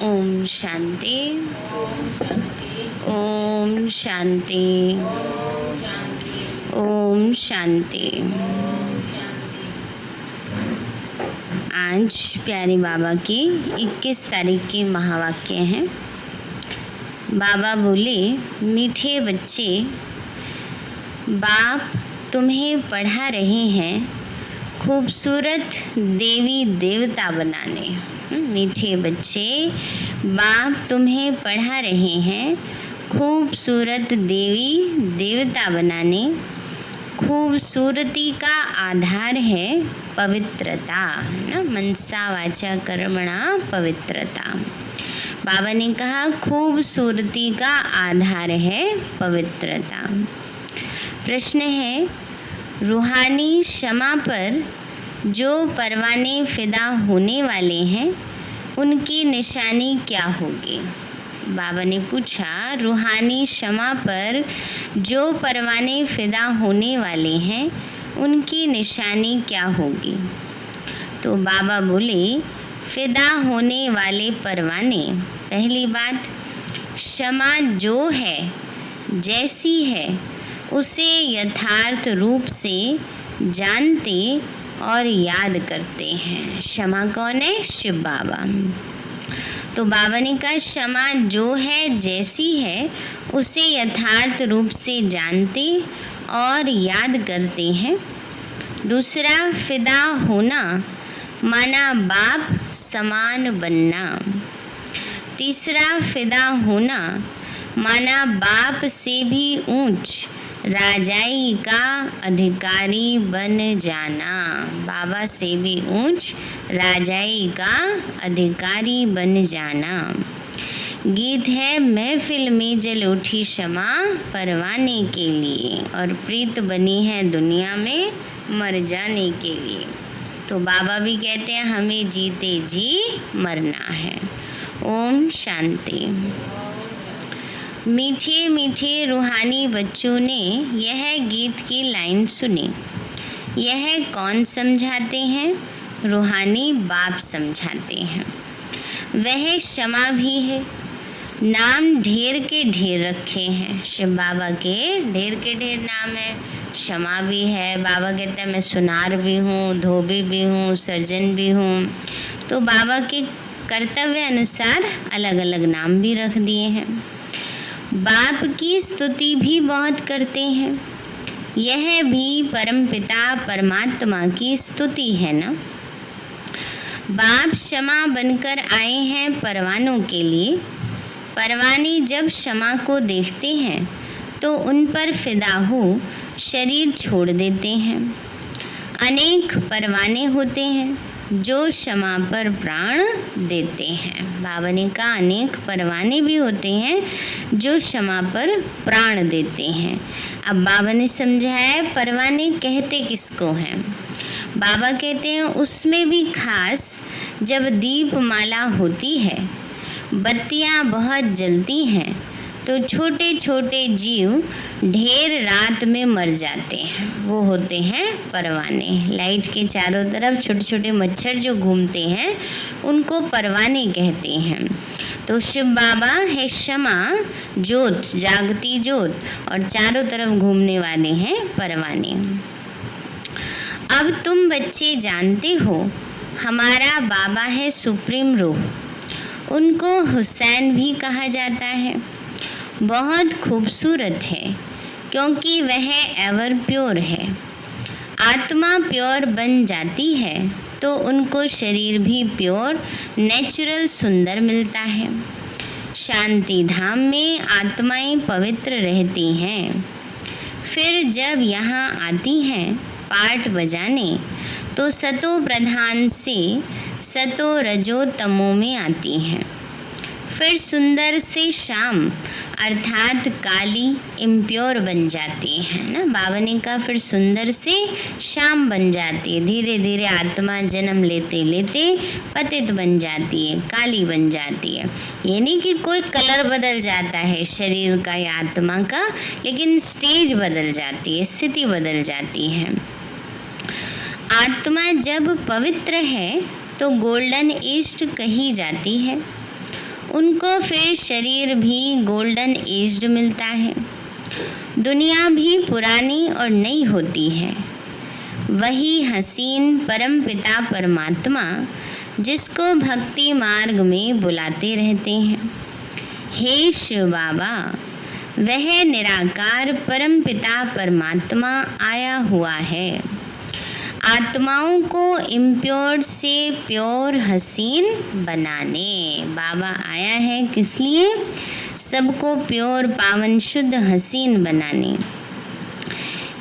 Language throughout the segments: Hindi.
ओम शांति। ओम शांति। ओम शांति। आज प्यारे बाबा की 21 तारीख की महावाक्य हैं। बाबा बोले, मीठे बच्चे, बाप तुम्हें पढ़ा रहे हैं खूबसूरत देवी देवता बनाने। मीठे बच्चे, बाप तुम्हें पढ़ा रहे हैं खूबसूरत देवी देवता बनाने। खूबसूरती का आधार है पवित्रता, ना, मनसा वाचा कर्मणा पवित्रता। बाबा ने कहा खूबसूरती का आधार है पवित्रता। प्रश्न है, रूहानी क्षमा पर जो परवाने फिदा होने वाले हैं उनकी निशानी क्या होगी? बाबा ने पूछा, रूहानी क्षमा पर जो परवाने फिदा होने वाले हैं उनकी निशानी क्या होगी? तो बाबा बोले, फिदा होने वाले परवाने, पहली बात, क्षमा जो है, जैसी है, उसे यथार्थ रूप से जानते और याद करते हैं। क्षमा कौन है? शिव बाबा। तो बाबा ने कहा क्षमा जो है, जैसी है, उसे यथार्थ रूप से जानते और याद करते हैं। दूसरा, फिदा होना माना बाप समान बनना। तीसरा, फिदा होना माना बाप से भी ऊंच राजाई का अधिकारी बन जाना। बाबा से भी ऊंच राजाई का अधिकारी बन जाना। गीत है, महफिल में जल उठी क्षमा परवाने के लिए, और प्रीत बनी है दुनिया में मर जाने के लिए। तो बाबा भी कहते हैं हमें जीते जी मरना है। ओम शांति। मीठे मीठे रूहानी बच्चों ने यह गीत की लाइन सुनी। यह कौन समझाते हैं? रूहानी बाप समझाते हैं। वह क्षमा भी है। नाम ढेर के ढेर रखे हैं। शिव बाबा के ढेर के ढेर नाम है। क्षमा भी है। बाबा कहते हैं मैं सुनार भी हूँ, धोबी भी हूँ, सर्जन भी हूँ। तो बाबा के कर्तव्य अनुसार अलग अलग नाम भी रख दिए हैं। बाप की स्तुति भी बहुत करते हैं। यह भी परमपिता परमात्मा की स्तुति है ना। बाप क्षमा बनकर आए हैं परवानों के लिए। परवाने जब क्षमा को देखते हैं तो उन पर फिदा हो शरीर छोड़ देते हैं। अनेक परवाने होते हैं जो क्षमा पर प्राण देते हैं। बाबा ने कहा अनेक परवाने भी होते हैं जो क्षमा पर प्राण देते हैं। अब बाबा ने समझाया परवाने कहते किसको हैं। बाबा कहते हैं उसमें भी खास जब दीप माला होती है, बत्तियां बहुत जलती हैं, तो छोटे छोटे जीव ढेर रात में मर जाते हैं। वो होते हैं परवाने। लाइट के चारों तरफ छोटे छोटे मच्छर जो घूमते हैं उनको परवाने कहते हैं। तो शिव बाबा है क्षमा ज्योत, जागती ज्योत, और चारों तरफ घूमने वाले हैं परवाने। अब तुम बच्चे जानते हो हमारा बाबा है सुप्रीम रूह। उनको हुसैन भी कहा जाता है। बहुत खूबसूरत है क्योंकि वह एवर प्योर है। आत्मा प्योर बन जाती है तो उनको शरीर भी प्योर नेचुरल सुंदर मिलता है। शांति धाम में आत्माएं पवित्र रहती हैं। फिर जब यहाँ आती हैं पाठ बजाने तो सतो प्रधान से सतो रजो तमो में आती हैं। फिर सुंदर से शाम अर्थात काली इम्प्योर बन जाती है ना। बाबा ने कहा फिर सुंदर से शाम बन जाती है। धीरे धीरे आत्मा जन्म लेते लेते पतित बन जाती है, काली बन जाती है। ये नहीं कि कोई कलर बदल जाता है शरीर का या आत्मा का, लेकिन स्टेज बदल जाती है, स्थिति बदल जाती है। आत्मा जब पवित्र है तो गोल्डन ईस्ट कही जाती है। उनको फिर शरीर भी गोल्डन एज्ड मिलता है। दुनिया भी पुरानी और नई होती है। वही हसीन परमपिता परमात्मा जिसको भक्ति मार्ग में बुलाते रहते हैं। हे शिव बाबा, वह निराकार परमपिता परमात्मा आया हुआ है। आत्माओं को इम्प्योर से प्योर हसीन बनाने। बाबा आया है किस लिए? सबको प्योर पावन शुद्ध हसीन बनाने।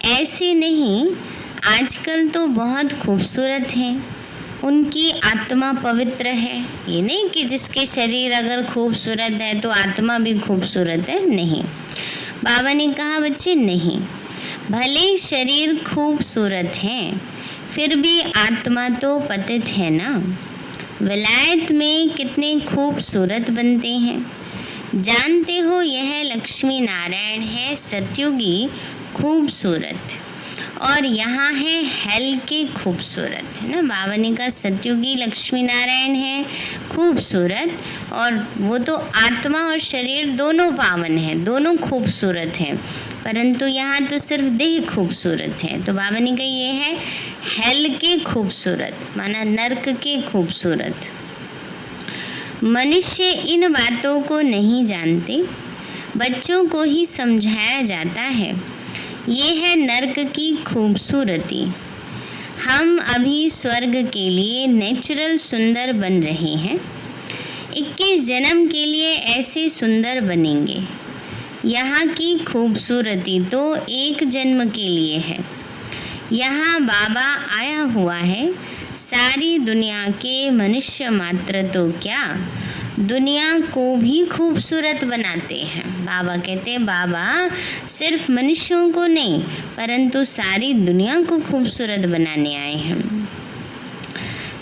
ऐसे नहीं, आजकल तो बहुत खूबसूरत हैं, उनकी आत्मा पवित्र है। ये नहीं कि जिसके शरीर अगर खूबसूरत है तो आत्मा भी खूबसूरत है, नहीं। बाबा ने कहा बच्चे नहीं, भले शरीर खूबसूरत है फिर भी आत्मा तो पतित है ना। विलायत में कितने खूबसूरत बनते हैं। जानते हो, यह लक्ष्मी नारायण है सतयुगी खूबसूरत, और यहाँ है हेल के खूबसूरत, है ना। बाबा ने कहा सतयुगी लक्ष्मी नारायण है खूबसूरत, और वो तो आत्मा और शरीर दोनों पावन है, दोनों खूबसूरत हैं, परंतु यहाँ तो सिर्फ देह खूबसूरत है। तो बाबा ने कहा ये है हेल के खूबसूरत, माना नर्क के खूबसूरत। मनुष्य इन बातों को नहीं जानते, बच्चों को ही समझाया जाता है। ये है नर्क की खूबसूरती। हम अभी स्वर्ग के लिए नेचुरल सुंदर बन रहे हैं, 21 जन्म के लिए ऐसे सुंदर बनेंगे। यहाँ की खूबसूरती तो एक जन्म के लिए है। यहाँ बाबा आया हुआ है, सारी दुनिया के मनुष्य मात्र तो क्या, दुनिया को भी खूबसूरत बनाते हैं। बाबा कहते हैं बाबा सिर्फ मनुष्यों को नहीं परंतु सारी दुनिया को खूबसूरत बनाने आए हैं।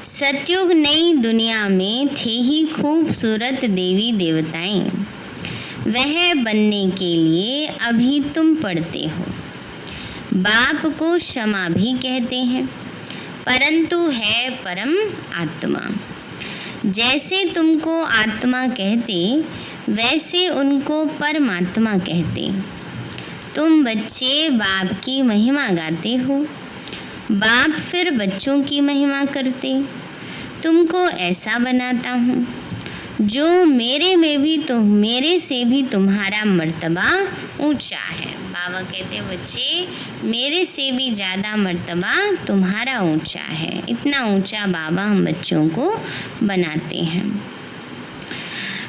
सतयुग नई दुनिया में थे ही खूबसूरत देवी देवताएं, वह बनने के लिए अभी तुम पढ़ते हो। बाप को क्षमा भी कहते हैं परंतु है परम आत्मा। जैसे तुमको आत्मा कहते वैसे उनको परमात्मा कहते। तुम बच्चे बाप की महिमा गाते हो, बाप फिर बच्चों की महिमा करते। तुमको ऐसा बनाता हूँ जो मेरे में भी तो मेरे से भी तुम्हारा मर्तबा ऊंचा है। बाबा कहते बच्चे मेरे से भी ज़्यादा मर्तबा तुम्हारा ऊंचा है। इतना ऊंचा बाबा हम बच्चों को बनाते हैं।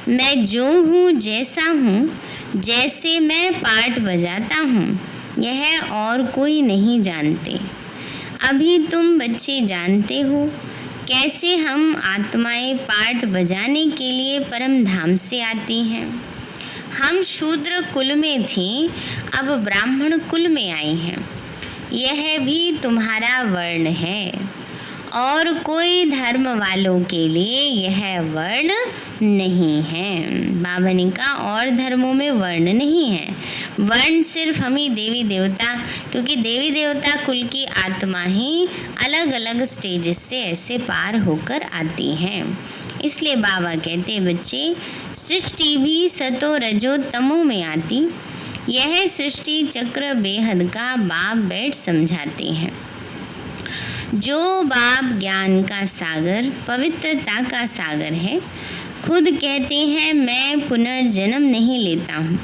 मैं जो हूँ जैसा हूँ, जैसे मैं पार्ट बजाता हूँ यह और कोई नहीं जानते। अभी तुम बच्चे जानते हो कैसे हम आत्माएं पार्ट बजाने के लिए परम धाम से आती हैं। हम शूद्र कुल में थीं, अब ब्राह्मण कुल में आई हैं। यह भी तुम्हारा वर्ण है और कोई धर्म वालों के लिए यह वर्ण नहीं है। बाबा ने कहा और धर्मों में वर्ण नहीं है, वर्ण सिर्फ हम ही देवी देवता, क्योंकि देवी देवता कुल की आत्मा ही अलग अलग स्टेजेस से ऐसे पार होकर आती हैं। इसलिए बाबा कहते हैं बच्चे सृष्टि भी सतो रजो तमो में आती। यह सृष्टि चक्र बेहद का बाप बैठ समझाते हैं। जो बाप ज्ञान का सागर पवित्रता का सागर है, खुद कहते हैं मैं पुनर्जन्म नहीं लेता हूँ।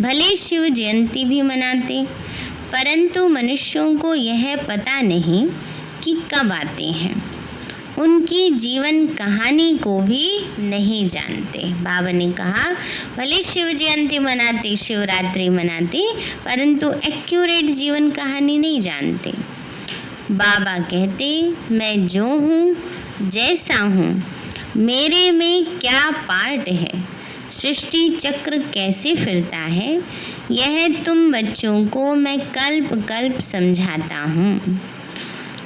भले शिव जयंती भी मनाते परंतु मनुष्यों को यह पता नहीं कि कब आते हैं। उनकी जीवन कहानी को भी नहीं जानते। बाबा ने कहा भले शिव जयंती मनाते शिवरात्रि मनाते परंतु एक्यूरेट जीवन कहानी नहीं जानते। बाबा कहते मैं जो हूँ जैसा हूँ, मेरे में क्या पार्ट है, सृष्टि चक्र कैसे फिरता है, यह तुम बच्चों को मैं कल्प कल्प समझाता हूँ।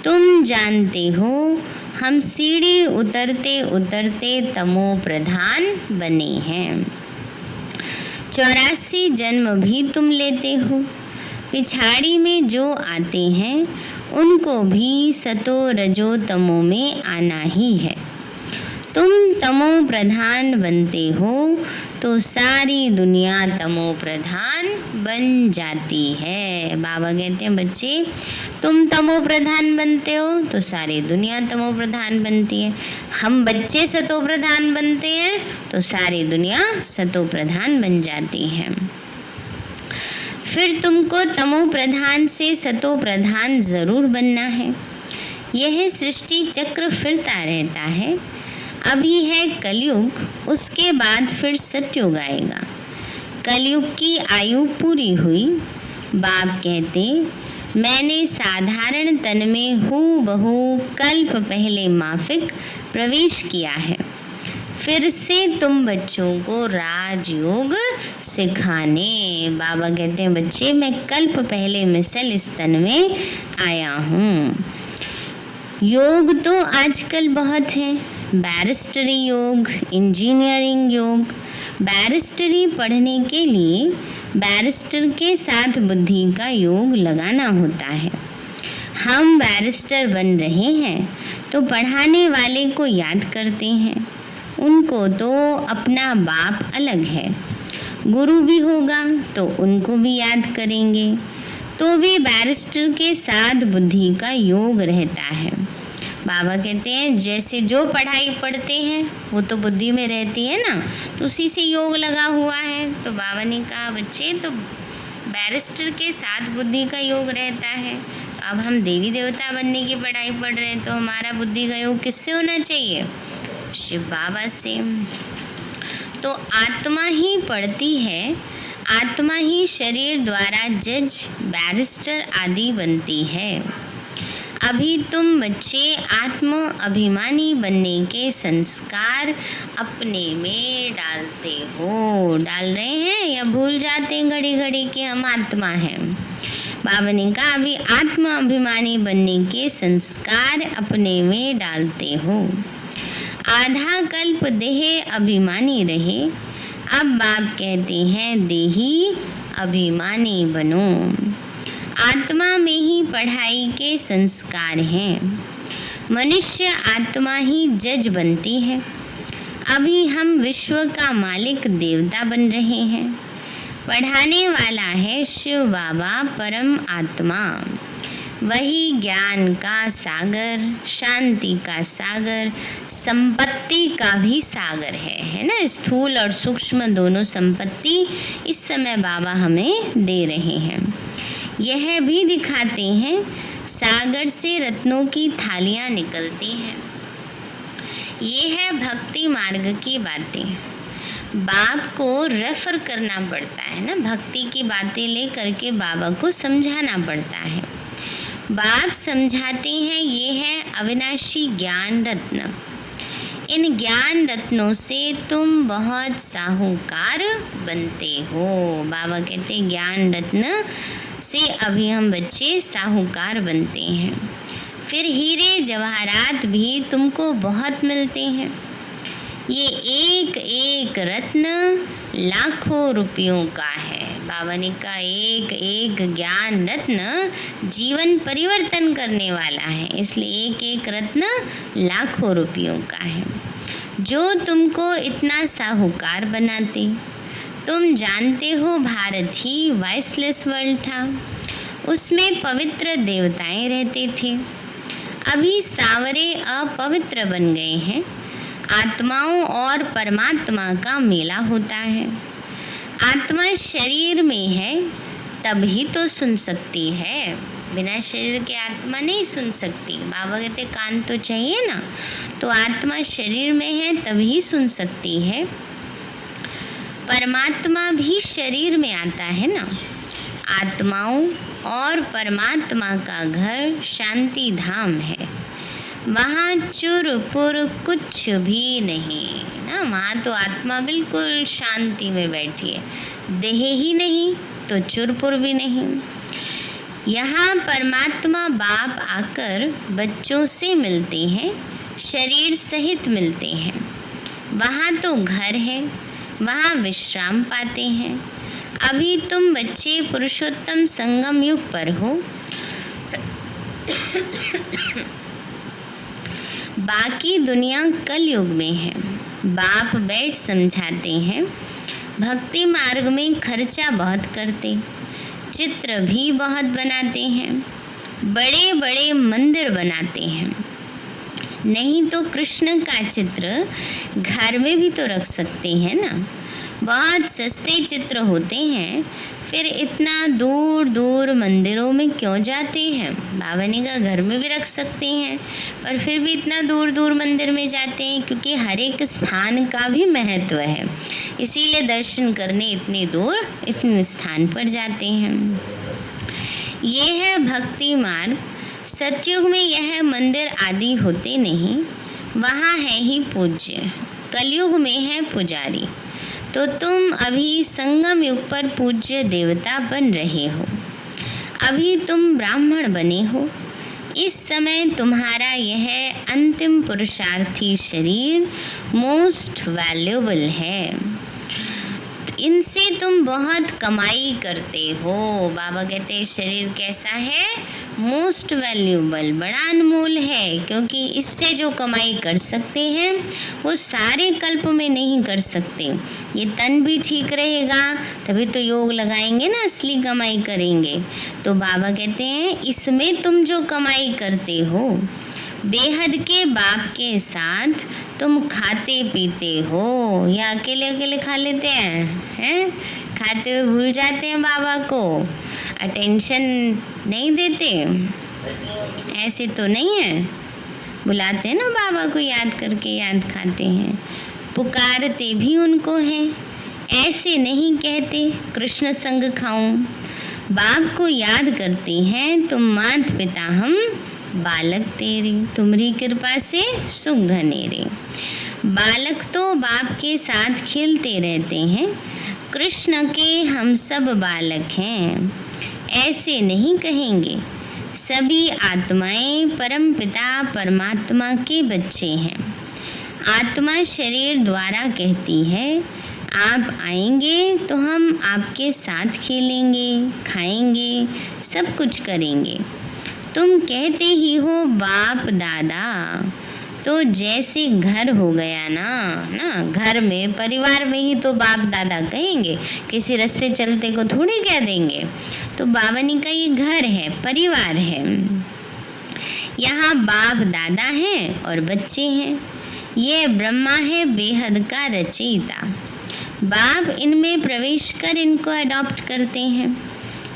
तुम जानते हो हम सीढ़ी उतरते उतरते तमो प्रधान बने हैं। 84 जन्म भी तुम लेते हो। पिछाड़ी में जो आते हैं उनको भी सतो रजो तमो में आना ही है। तुम तमो प्रधान बनते हो तो सारी दुनिया तमो प्रधान बन जाती है। बाबा कहते हैं बच्चे, तुम तमो प्रधान बनते हो तो सारी दुनिया तमो प्रधान बनती है। हम बच्चे सतो प्रधान बनते हैं तो सारी दुनिया सतो प्रधान बन जाती है। फिर तुमको तमो प्रधान से सतो प्रधान जरूर बनना है। यह सृष्टि चक्र फिरता रहता है। अभी है कलयुग, उसके बाद फिर सतयुग आएगा। कलयुग की आयु पूरी हुई। बाप कहते, मैंने साधारण तन में हूबहू कल्प पहले माफिक प्रवेश किया है। फिर से तुम बच्चों को राजयोग सिखाने। बाबा कहते हैं बच्चे, मैं कल्प पहले मिसल इस तन में आया हूँ। योग तो आजकल बहुत है, बैरिस्टरी योग, इंजीनियरिंग योग। बैरिस्टरी पढ़ने के लिए बैरिस्टर के साथ बुद्धि का योग लगाना होता है। हम बैरिस्टर बन रहे हैं तो पढ़ाने वाले को याद करते हैं। उनको तो अपना बाप अलग है, गुरु भी होगा तो उनको भी याद करेंगे, तो भी बैरिस्टर के साथ बुद्धि का योग रहता है। बाबा कहते हैं जैसे जो पढ़ाई पढ़ते हैं वो तो बुद्धि में रहती है ना, तो उसी से योग लगा हुआ है। तो बाबा ने कहा बच्चे, तो बैरिस्टर के साथ बुद्धि का योग रहता है। अब हम देवी देवता बनने की पढ़ाई पढ़ रहे हैं तो हमारा बुद्धि का योग किससे होना चाहिए? शिव बाबा से। तो आत्मा ही पढ़ती है, आत्मा ही शरीर द्वारा जज, बैरिस्टर आदि बनती है। अभी तुम बच्चे आत्म अभिमानी बनने के संस्कार अपने में डालते हो। डाल रहे हैं या भूल जाते हैं घड़ी घड़ी कि हम आत्मा हैं? बाबा ने कहा अभी आत्म अभिमानी बनने के संस्कार अपने में डालते हो। आधा कल्प देह अभिमानी रहे, अब बाप कहते हैं देही अभिमानी बनो। आत्मा में ही पढ़ाई के संस्कार हैं। मनुष्य आत्मा ही जज बनती है। अभी हम विश्व का मालिक देवता बन रहे हैं। पढ़ाने वाला है शिव बाबा परम आत्मा। वही ज्ञान का सागर, शांति का सागर, संपत्ति का भी सागर है ना। स्थूल और सूक्ष्म दोनों संपत्ति इस समय बाबा हमें दे रहे हैं। यह भी दिखाते हैं सागर से रत्नों की थालियां निकलती हैं। ये है भक्ति मार्ग की बातें। बाप को रेफर करना पड़ता है ना, भक्ति की बातें लेकर के बाबा को समझाना पड़ता है। बाप समझाते हैं ये है अविनाशी ज्ञान रत्न। इन ज्ञान रत्नों से तुम बहुत साहूकार बनते हो। बाबा कहते हैं ज्ञान रत्न से अभी हम बच्चे साहूकार बनते हैं। फिर हीरे जवाहरात भी तुमको बहुत मिलते हैं। ये एक एक रत्न लाखों रुपयों का है। बाबा ने कहा एक एक ज्ञान रत्न जीवन परिवर्तन करने वाला है, इसलिए एक एक रत्न लाखों रुपयों का है जो तुमको इतना साहूकार बनाते। तुम जानते हो भारत ही वॉइसलेस वर्ल्ड था, उसमें पवित्र देवताएं रहते थे। अभी सावरे अपवित्र बन गए हैं। आत्माओं और परमात्मा का मेला होता है। आत्मा शरीर में है तभी तो सुन सकती है, बिना शरीर के आत्मा नहीं सुन सकती। बाबा कहते कान तो चाहिए ना, तो आत्मा शरीर में है तभी सुन सकती है। परमात्मा भी शरीर में आता है ना। आत्माओं और परमात्मा का घर शांति धाम है। वहाँ चुर पुर कुछ भी नहीं ना, वहाँ तो आत्मा बिल्कुल शांति में बैठी है। देह ही नहीं तो चुरपुर भी नहीं। यहाँ परमात्मा बाप आकर बच्चों से मिलते हैं, शरीर सहित मिलते हैं। वहाँ तो घर है, वहाँ विश्राम पाते हैं। अभी तुम बच्चे पुरुषोत्तम संगम युग पर हो। बाकी दुनिया कलयुग में है। बाप बैठ समझाते हैं। भक्ति मार्ग में खर्चा बहुत करते, चित्र भी बहुत बनाते हैं, बड़े बड़े मंदिर बनाते हैं। नहीं तो कृष्ण का चित्र घर में भी तो रख सकते हैं ना। बहुत सस्ते चित्र होते हैं, फिर इतना दूर दूर मंदिरों में क्यों जाते हैं? बाबा ने कहा घर में भी रख सकते हैं, पर फिर भी इतना दूर दूर मंदिर में जाते हैं क्योंकि हर एक स्थान का भी महत्व है, इसीलिए दर्शन करने इतनी दूर इतने स्थान पर जाते हैं। ये है भक्ति मार्ग। सतयुग में यह मंदिर आदि होते नहीं, वहाँ है ही पूज्य। कलयुग में है पुजारी। तो तुम अभी संगम युग पर पूज्य देवता बन रहे हो। अभी तुम ब्राह्मण बने हो। इस समय तुम्हारा यह अंतिम पुरुषार्थी शरीर मोस्ट वैल्यूएबल है। इनसे तुम बहुत कमाई करते हो। बाबा कहते हैं शरीर कैसा है? मोस्ट वैल्यूएबल, बड़ा अनमोल है, क्योंकि इससे जो कमाई कर सकते हैं वो सारे कल्प में नहीं कर सकते। ये तन भी ठीक रहेगा तभी तो योग लगाएंगे ना, असली कमाई करेंगे। तो बाबा कहते हैं इसमें तुम जो कमाई करते हो, बेहद के बाप के साथ तुम खाते पीते हो, या अकेले अकेले खा लेते हैं? खाते हुए भूल जाते हैं बाबा को, अटेंशन नहीं देते? ऐसे तो नहीं है। बुलाते हैं ना बाबा को, याद करके याद खाते हैं, पुकारते भी उनको हैं। ऐसे नहीं कहते कृष्ण संग खाऊं। बाप को याद करते हैं तुम मात पिता हम बालक तेरे, तुम्हारी कृपा से सुख घनेरे। बालक तो बाप के साथ खेलते रहते हैं, कृष्ण के हम सब बालक हैं। ऐसे नहीं कहेंगे। सभी आत्माएं परम पिता परमात्मा के बच्चे हैं। आत्मा शरीर द्वारा कहती है आप आएंगे तो हम आपके साथ खेलेंगे, खाएंगे, सब कुछ करेंगे। तुम कहते ही हो बाप दादा, तो जैसे घर हो गया ना घर में परिवार में ही तो बाप दादा कहेंगे, किसी रास्ते चलते को थोड़ी कह देंगे। तो बाबा ने कहा ये घर है, परिवार है, यहाँ बाप दादा हैं और बच्चे हैं। ये ब्रह्मा है बेहद का रचयिता। बाप इनमें प्रवेश कर इनको अडॉप्ट करते हैं।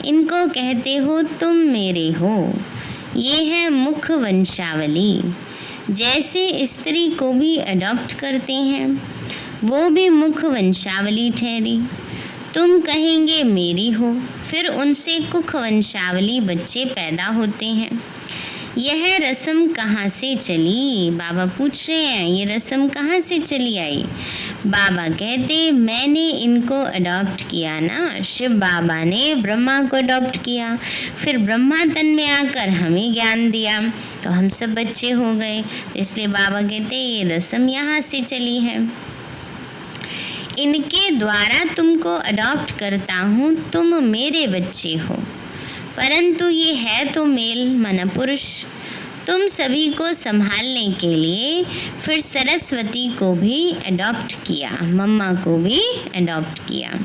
इनको कहते हो तुम मेरे हो। ये है मुख वंशावली। जैसे स्त्री को भी अडॉप्ट करते हैं, वो भी मुख वंशावली ठहरी। तुम कहेंगे मेरी हो, फिर उनसे कुख वंशावली बच्चे पैदा होते हैं। यह रस्म कहाँ से चली? बाबा पूछ रहे हैं ये रस्म कहाँ से चली आई? बाबा कहते मैंने इनको अडॉप्ट किया ना। शिव बाबा ने ब्रह्मा को अडॉप्ट किया, फिर ब्रह्मा तन में आकर हमें ज्ञान दिया, तो हम सब बच्चे हो गए। इसलिए बाबा कहते ये रस्म यहाँ से चली है। इनके द्वारा तुमको अडॉप्ट करता हूँ, तुम मेरे बच्चे हो। परंतु ये है तो मेल मन पुरुष। तुम सभी को संभालने के लिए फिर सरस्वती को भी अडॉप्ट किया, मम्मा को भी अडॉप्ट किया।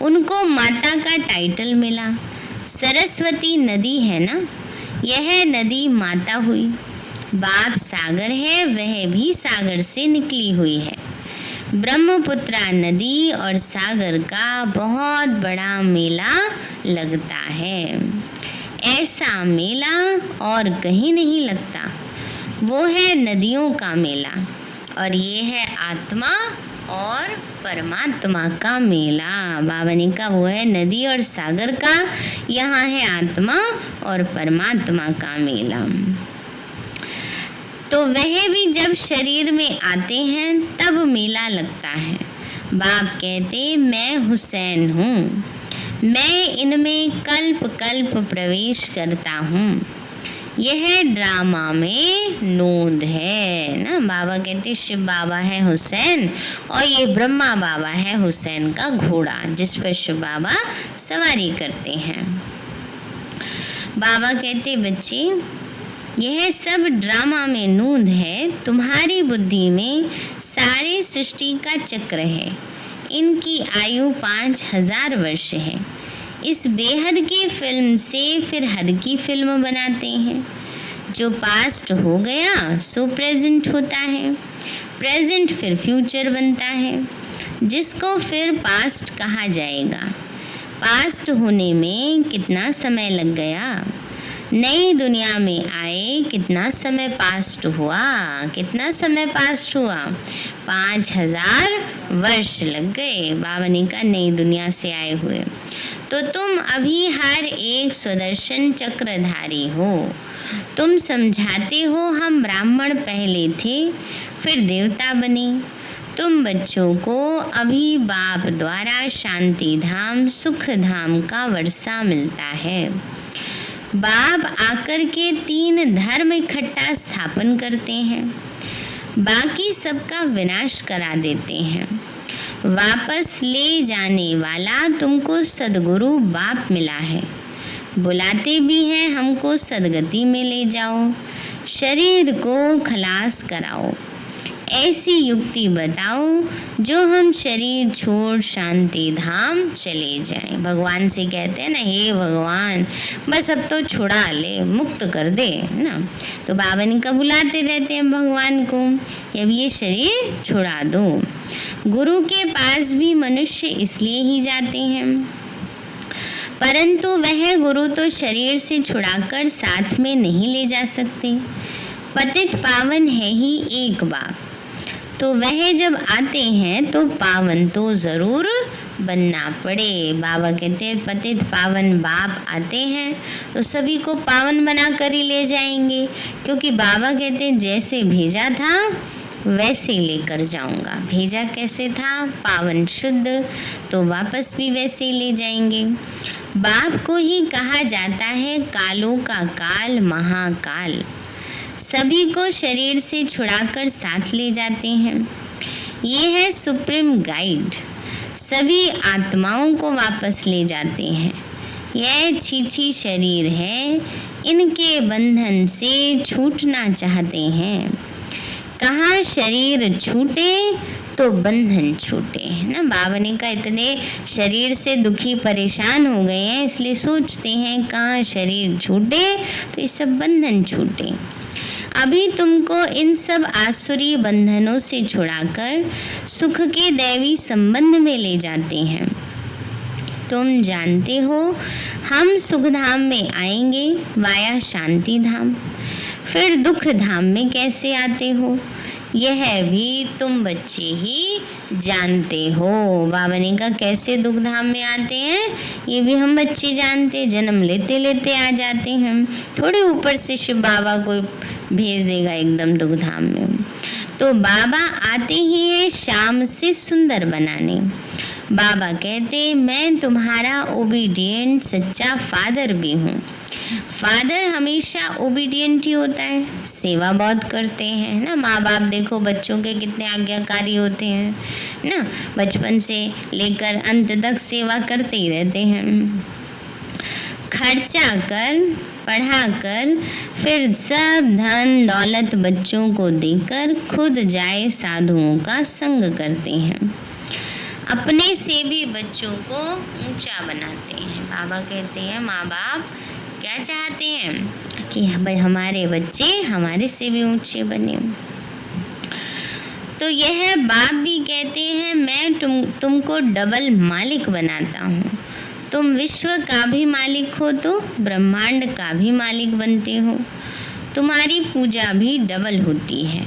उनको माता का टाइटल मिला। सरस्वती नदी है ना, यह नदी माता हुई। बाप सागर है, वह भी सागर से निकली हुई है। ब्रह्मपुत्रा नदी और सागर का बहुत बड़ा मेला लगता है। ऐसा मेला और कहीं नहीं लगता। वो है नदियों का मेला, और ये है आत्मा और परमात्मा का मेला। बाबा ने कहा वो है नदी और सागर का, यहाँ है आत्मा और परमात्मा का मेला। तो वह भी जब शरीर में आते हैं तब मेला लगता है। बाप कहते मैं हुसैन हूँ, मैं इनमें कल्प कल्प प्रवेश करता हूँ। यह ड्रामा में नोंद है ना। बाबा कहते शिव बाबा है हुसैन, और ये ब्रह्मा बाबा है हुसैन का घोड़ा, जिस पर शिव बाबा सवारी करते हैं। बाबा कहते बच्चे यह सब ड्रामा में नूंद है, तुम्हारी बुद्धि में सारे सृष्टि का चक्र है। इनकी आयु 5000 वर्ष है। इस बेहद की फिल्म से फिर हद की फिल्म बनाते हैं। जो पास्ट हो गया सो प्रेजेंट होता है, प्रेजेंट फिर फ्यूचर बनता है, जिसको फिर पास्ट कहा जाएगा। पास्ट होने में कितना समय लग गया, नई दुनिया में आए कितना समय पास्ट हुआ, कितना समय पास्ट हुआ, 5000 वर्ष लग गए। बाबा ने कहा नई दुनिया से आए हुए। तो तुम अभी हर एक सुदर्शन चक्रधारी हो। तुम समझाते हो हम ब्राह्मण पहले थे फिर देवता बने। तुम बच्चों को अभी बाप द्वारा शांति धाम सुख धाम का वर्षा मिलता है। बाप आकर के 3 धर्म इकट्ठा स्थापन करते हैं, बाकी सबका विनाश करा देते हैं। वापस ले जाने वाला तुमको सदगुरु बाप मिला है। बुलाते भी हैं हमको सदगति में ले जाओ, शरीर को खलास कराओ। ऐसी युक्ति बताओ जो हम शरीर छोड़ शांति धाम चले जाएं। भगवान से कहते हैं ना, हे भगवान बस अब तो छुड़ा ले, मुक्त कर दे ना। तो बाबा ने कहा बुलाते रहते हैं भगवान को, अब ये शरीर छुड़ा दो। गुरु के पास भी मनुष्य इसलिए ही जाते हैं, परंतु वह गुरु तो शरीर से छुड़ाकर साथ में नहीं ले जा सकते। पतित पावन है ही एक बाप, तो वह जब आते हैं तो पावन तो ज़रूर बनना पड़े। बाबा कहते हैं पतित पावन बाप आते हैं तो सभी को पावन बना कर ही ले जाएंगे, क्योंकि बाबा कहते हैं जैसे भेजा था वैसे लेकर जाऊंगा। भेजा कैसे था, पावन शुद्ध, तो वापस भी वैसे ही ले जाएंगे। बाप को ही कहा जाता है कालों का काल महाकाल। सभी को शरीर से छुड़ाकर साथ ले जाते हैं। ये है सुप्रीम गाइड, सभी आत्माओं को वापस ले जाते हैं। यह छीछी शरीर है, इनके बंधन से छूटना चाहते हैं। कहाँ शरीर छूटे तो बंधन छूटे, है ना। बाबा ने कहा इतने शरीर से दुखी परेशान हो गए हैं, इसलिए सोचते हैं कहाँ शरीर छूटे तो ये सब बंधन छूटे। अभी तुमको इन सब आसुरी बंधनों से छुड़ाकर सुख के दैवी संबंध में ले जाते हैं। तुम जानते हो हम सुख धाम में आएंगे वाया शांति धाम, फिर दुख धाम में कैसे आते हो यह भी तुम बच्चे ही जानते हो। बाबा ने कहा कैसे दुख धाम में आते हैं ये भी हम बच्चे जानते हैं, जन्म लेते लेते आ जाते हैं, थोड़े ऊपर से शिव बाबा को भेज देगा एकदम दुख धाम में। तो बाबा आते ही हैं शाम से सुंदर बनाने। बाबा कहते मैं तुम्हारा ओबीडिएंट सच्चा फादर भी हूँ। फादर हमेशा ओबीडिएंट ही होता है, सेवा बहुत करते हैं ना। माँ बाप देखो बच्चों के कितने आज्ञाकारी होते हैं ना, बचपन से लेकर अंत तक सेवा करते ही रहते हैं। खर्चा कर पढ़ा कर फिर सब धन दौलत बच्चों को देकर खुद जाए साधुओं का संग करते हैं। अपने से भी बच्चों को ऊंचा बनाते हैं। बाबा कहते हैं माँ बाप क्या चाहते हैं कि हमारे बच्चे हमारे से भी ऊंचे बने। तो यह बाप भी कहते हैं मैं तुमको डबल मालिक बनाता हूँ। तुम विश्व का भी मालिक हो तो ब्रह्मांड का भी मालिक बनते हो। तुम्हारी पूजा भी डबल होती है,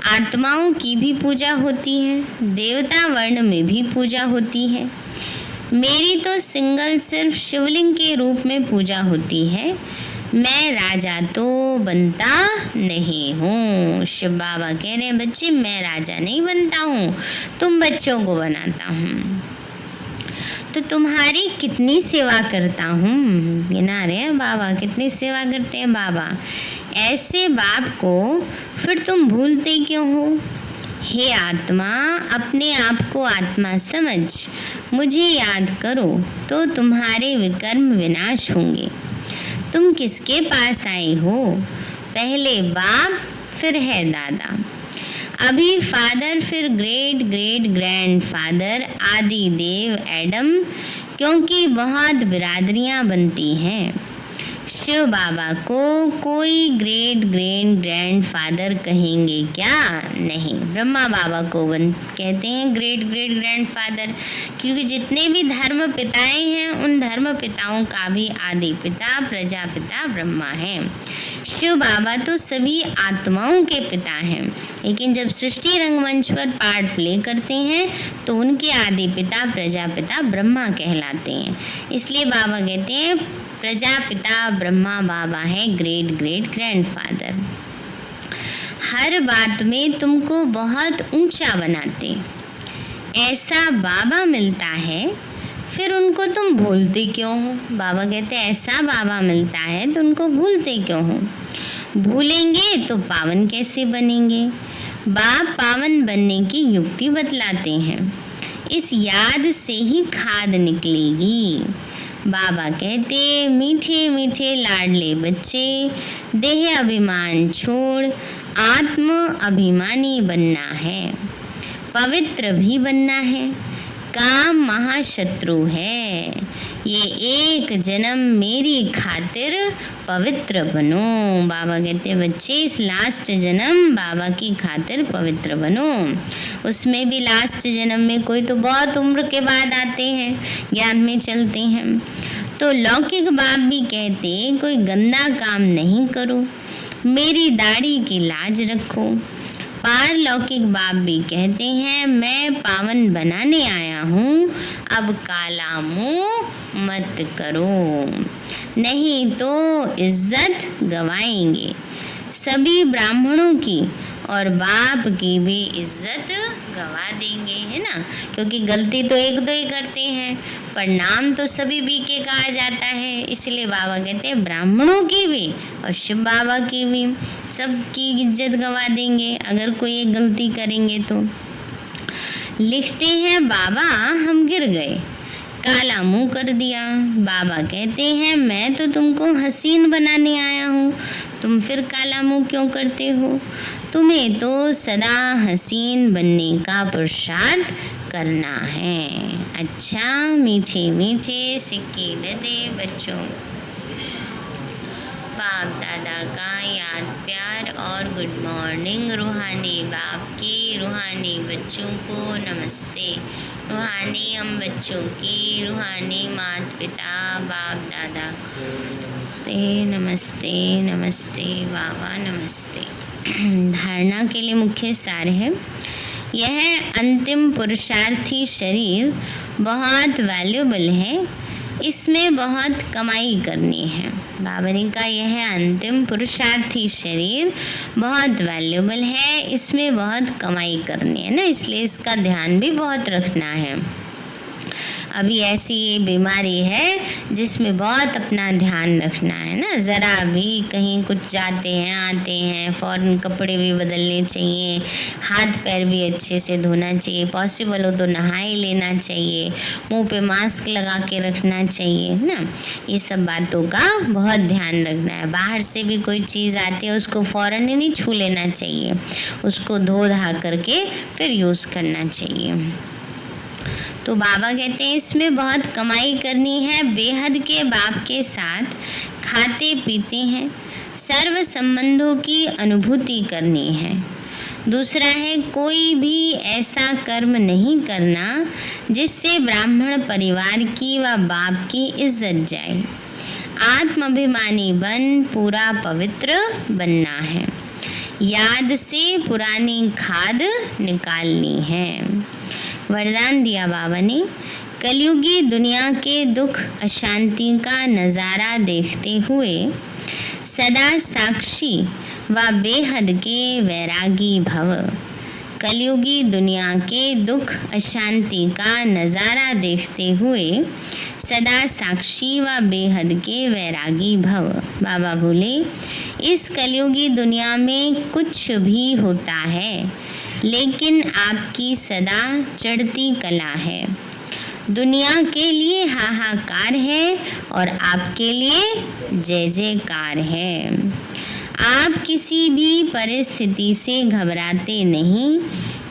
आत्माओं की भी पूजा होती है, देवता वर्ण में भी पूजा होती है। मेरी तो सिंगल सिर्फ शिवलिंग के रूप में पूजा होती है। मैं राजा तो बनता नहीं हूँ। शिव बाबा कह रहे हैं बच्चे मैं राजा नहीं बनता हूँ, तुम बच्चों को बनाता हूँ। तो तुम्हारी कितनी सेवा करता हूँ, गिना रहे हैं बाबा कितनी सेवा करते हैं बाबा। ऐसे बाप को फिर तुम भूलते क्यों हो। हे आत्मा अपने आप को आत्मा समझ मुझे याद करो तो तुम्हारे विकर्म विनाश होंगे। तुम किसके पास आए हो, पहले बाप फिर है दादा, अभी फादर फिर ग्रेट ग्रेट ग्रैंडफादर, आदि देव एडम, क्योंकि बहुत बिरादरियां बनती हैं। शिव बाबा को कोई ग्रेट ग्रैंड ग्रैंडफादर कहेंगे क्या? नहीं, ब्रह्मा बाबा को कहते हैं ग्रेट ग्रेट ग्रैंडफादर, क्योंकि जितने भी धर्म पिताएं हैं उन धर्म पिताओं का भी आदि पिता प्रजापिता ब्रह्मा है। शिव बाबा तो सभी आत्माओं के पिता हैं, लेकिन जब सृष्टि रंगमंच पर पार्ट प्ले करते हैं तो उनके आदि पिता प्रजापिता ब्रह्मा कहलाते हैं। इसलिए बाबा कहते हैं प्रजापिता ब्रह्मा बाबा है ग्रेट ग्रेट ग्रैंडफादर। हर बात में तुमको बहुत ऊंचा बनाते, ऐसा बाबा मिलता है, फिर उनको तुम भूलते क्यों हो? बाबा कहते हैं ऐसा बाबा मिलता है तो उनको भूलते क्यों हो? भूलेंगे तो पावन कैसे बनेंगे? बाप पावन बनने की युक्ति बतलाते हैं, इस याद से ही खाद निकलेगी। बाबा कहते मीठे मीठे लाडले बच्चे, देह अभिमान छोड़ आत्म अभिमानी बनना है, पवित्र भी बनना है। काम महाशत्रु है, ये एक जन्म मेरी खातिर पवित्र बनो। बाबा कहते बच्चे इस लास्ट जन्म बाबा की खातिर पवित्र बनो। उसमें भी लास्ट जन्म में कोई तो बहुत उम्र के बाद आते हैं, ज्ञान में चलते हैं। तो लौकिक बाप भी कहते कोई गंदा काम नहीं करो, मेरी दाढ़ी की लाज रखो। पारलौकिक बाप भी कहते हैं मैं पावन बनाने आया हूँ, अब काला मुंह मत करो, नहीं तो इज्जत गवाएंगे। सभी ब्राह्मणों की और बाप की भी इज्जत गवा देंगे, है ना, क्योंकि गलती तो एक दो ही करते हैं, पर नाम तो सभी बीके कहा जाता है। इसलिए बाबा कहते हैं ब्राह्मणों की भी और शिव बाबा की भी सबकी इज्जत गवा देंगे अगर कोई एक गलती करेंगे तो। लिखते हैं बाबा हम गिर गए, काला मुंह कर दिया। बाबा कहते हैं मैं तो तुमको हसीन बनाने आया हूँ, तुम फिर काला मुंह क्यों करते हो? तुम्हें तो सदा हसीन बनने का पुरुषार्थ करना है। अच्छा मीठे मीठे सिक्के लदे बच्चों, बाप दादा का याद प्यार और गुड मॉर्निंग। रूहानी बाप की रूहानी बच्चों को नमस्ते। रूहानी हम बच्चों की रूहानी माता पिता बाप दादा से नमस्ते नमस्ते बाबा नमस्ते। धारणा के लिए मुख्य सार है, यह अंतिम पुरुषार्थी शरीर बहुत वैल्यूबल है, इसमें बहुत कमाई करनी है। बाबा ने कहा यह अंतिम पुरुषार्थी शरीर बहुत वैल्यूबल है, इसमें बहुत कमाई करनी है ना, इसलिए इसका ध्यान भी बहुत रखना है। अभी ऐसी ये बीमारी है जिसमें बहुत अपना ध्यान रखना है ना, ज़रा भी कहीं कुछ जाते हैं आते हैं फ़ौरन कपड़े भी बदलने चाहिए, हाथ पैर भी अच्छे से धोना चाहिए, पॉसिबल हो तो नहा ही लेना चाहिए, मुंह पे मास्क लगा के रखना चाहिए ना, ये सब बातों का बहुत ध्यान रखना है। बाहर से भी कोई चीज़ आती है उसको फ़ौरन ही नहीं छू लेना चाहिए, उसको धो धा करके फिर यूज़ करना चाहिए। तो बाबा कहते हैं इसमें बहुत कमाई करनी है, बेहद के बाप के साथ खाते पीते हैं, सर्व संबंधों की अनुभूति करनी है। दूसरा है कोई भी ऐसा कर्म नहीं करना जिससे ब्राह्मण परिवार की व बाप की इज्जत जाए। आत्माभिमानी बन पूरा पवित्र बनना है, याद से पुरानी खाद निकालनी है। वरदान दिया बाबा ने, कलयुगी दुनिया के दुख अशांति का नज़ारा देखते हुए सदा साक्षी व बेहद के वैरागी भव। कलयुगी दुनिया के दुख अशांति का नज़ारा देखते हुए सदा साक्षी व बेहद के वैरागी भव। बाबा बोले इस कलयुगी दुनिया में कुछ भी होता है लेकिन आपकी सदा चढ़ती कला है। दुनिया के लिए हाहाकार है और आपके लिए जय जयकार है। आप किसी भी परिस्थिति से घबराते नहीं,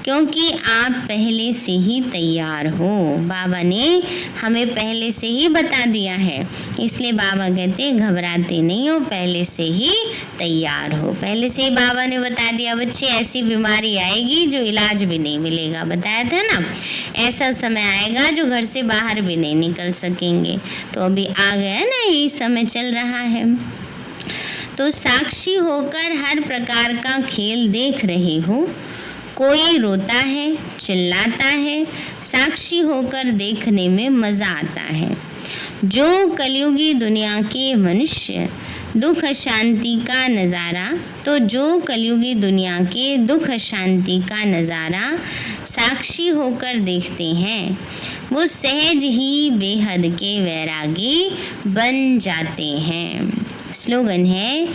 क्योंकि आप पहले से ही तैयार हो। बाबा ने हमें पहले से ही बता दिया है, इसलिए बाबा कहते हैं घबराते नहीं हो, पहले से ही तैयार हो। पहले से ही बाबा ने बता दिया, बच्चे ऐसी बीमारी आएगी जो इलाज भी नहीं मिलेगा, बताया था ना। ऐसा समय आएगा जो घर से बाहर भी नहीं निकल सकेंगे। तो अभी आ गया ना, यही समय चल रहा है। तो साक्षी होकर हर प्रकार का खेल देख रहे हो। कोई रोता है, चिल्लाता है, साक्षी होकर देखने में मज़ा आता है। जो कलयुगी दुनिया के मनुष्य दुख शांति का नज़ारा साक्षी होकर देखते हैं, वो सहज ही बेहद के वैरागी बन जाते हैं। स्लोगन है,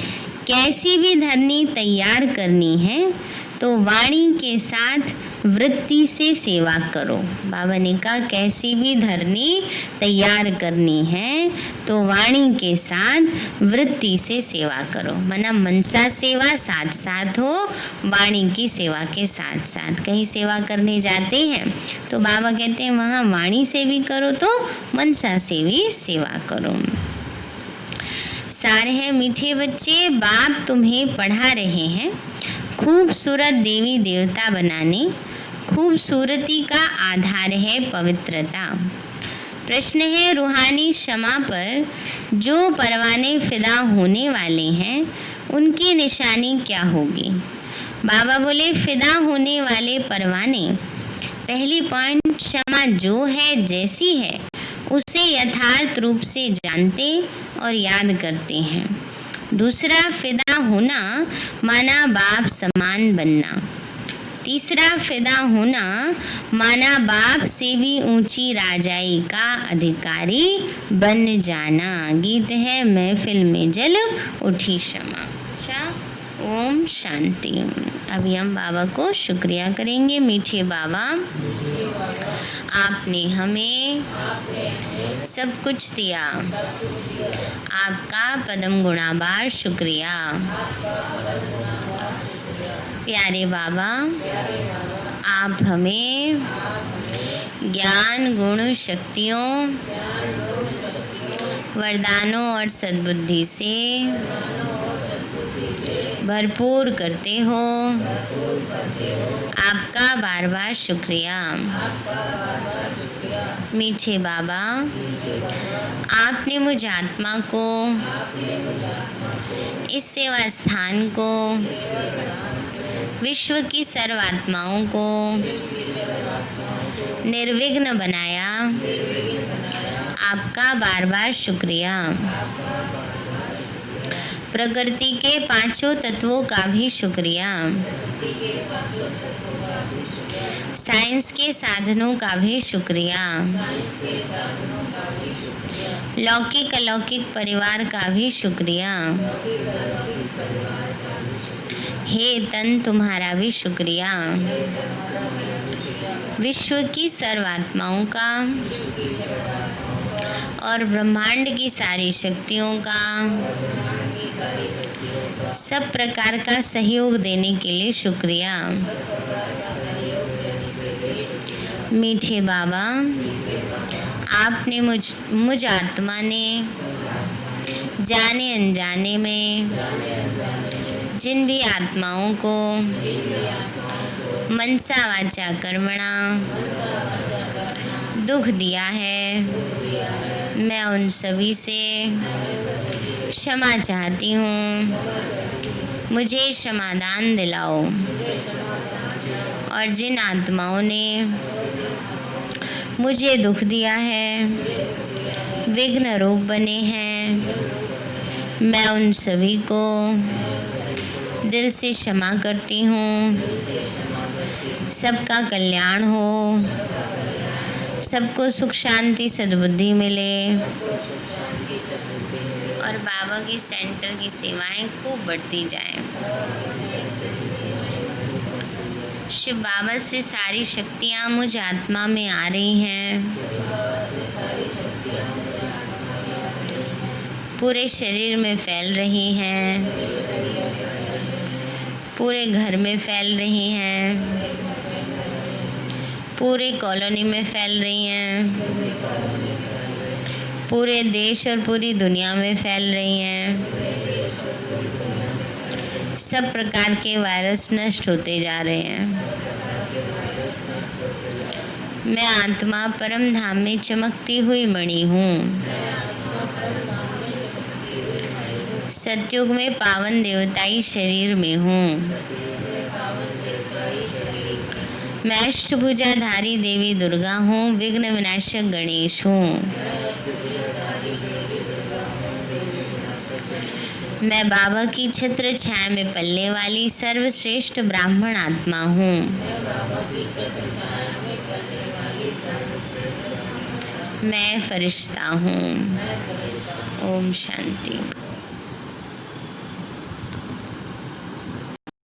कैसी भी धरनी तैयार करनी है तो वाणी के साथ वृत्ति से सेवा करो। बाबा ने कहा कैसी भी धरनी तैयार करनी है तो वाणी के साथ वृत्ति से सेवा करो। मना मनसा सेवा साथ साथ हो, वाणी की सेवा के साथ साथ। कहीं सेवा करने जाते हैं तो बाबा कहते हैं वहाँ वाणी से भी करो तो मनसा से भी सेवा करो। सार है मीठे बच्चे, बाप तुम्हें पढ़ा रहे हैं खूबसूरत देवी देवता बनाने। खूबसूरती का आधार है पवित्रता। प्रश्न है, रूहानी क्षमा पर जो परवाने फिदा होने वाले हैं उनकी निशानी क्या होगी? बाबा बोले, फिदा होने वाले परवाने, पहली पॉइंट, क्षमा जो है जैसी है उसे यथार्थ रूप से जानते और याद करते हैं। दूसरा, फिदा होना माना बाप समान बनना। तीसरा, फिदा होना माना बाप से भी ऊंची राजाई का अधिकारी बन जाना। गीत है, महफिल में जल उठी क्षमा। अच्छा, ओम शांति। अभी हम बाबा को शुक्रिया करेंगे। मीठे बाबा, आपने हमें सब कुछ दिया, आपका पदम गुणाबार शुक्रिया। प्यारे बाबा, आप हमें ज्ञान, गुण, शक्तियों, वरदानों और सद्बुद्धि से भरपूर करते हो। आपका बार बार शुक्रिया। मीठे बाबा, आपने मुझ आत्मा को, इस सेवा स्थान को, विश्व की सर्व आत्माओं को निर्विघ्न बनाया। आपका बार बार शुक्रिया। प्रकृति के पांचों तत्वों का भी शुक्रिया। साइंस के साधनों का भी शुक्रिया। लौकिक अलौकिक परिवार का भी शुक्रिया। हे तन, तुम्हारा भी शुक्रिया। विश्व की सर्वात्माओं का और ब्रह्मांड की सारी शक्तियों का सब प्रकार का सहयोग देने के लिए शुक्रिया। मीठे बाबा, आपने मुझ आत्मा ने जाने अनजाने में जिन भी आत्माओं को मनसा वाचा कर्मणा दुख दिया है, मैं उन सभी से क्षमा चाहती हूँ। मुझे क्षमादान दिलाओ। और जिन आत्माओं ने मुझे दुख दिया है, विघ्न रूप बने हैं, मैं उन सभी को दिल से क्षमा करती हूँ। सबका कल्याण हो, सबको सुख शांति सद्बुद्धि मिले और बाबा की सेंटर की सेवाएं खूब बढ़ती जाएं। शिव बाबा से सारी शक्तियाँ मुझ आत्मा में आ रही हैं। पूरे शरीर में फैल रही हैं, पूरे घर में फैल रही हैं, पूरे कॉलोनी में फैल रही हैं, पूरे देश और पूरी दुनिया में फैल रही हैं। सब प्रकार के वायरस नष्ट होते जा रहे हैं। मैं आत्मा परम धाम में चमकती हुई मणि हूँ। सतयुग में पावन देवताई शरीर में हूँ। मैं अष्टभुजाधारी देवी दुर्गा हूँ, विघ्न विनाशक गणेश हूँ। मैं बाबा की छत्र छाया में पलने वाली सर्वश्रेष्ठ ब्राह्मण आत्मा हूँ। मैं फरिश्ता हूँ। ओम शांति।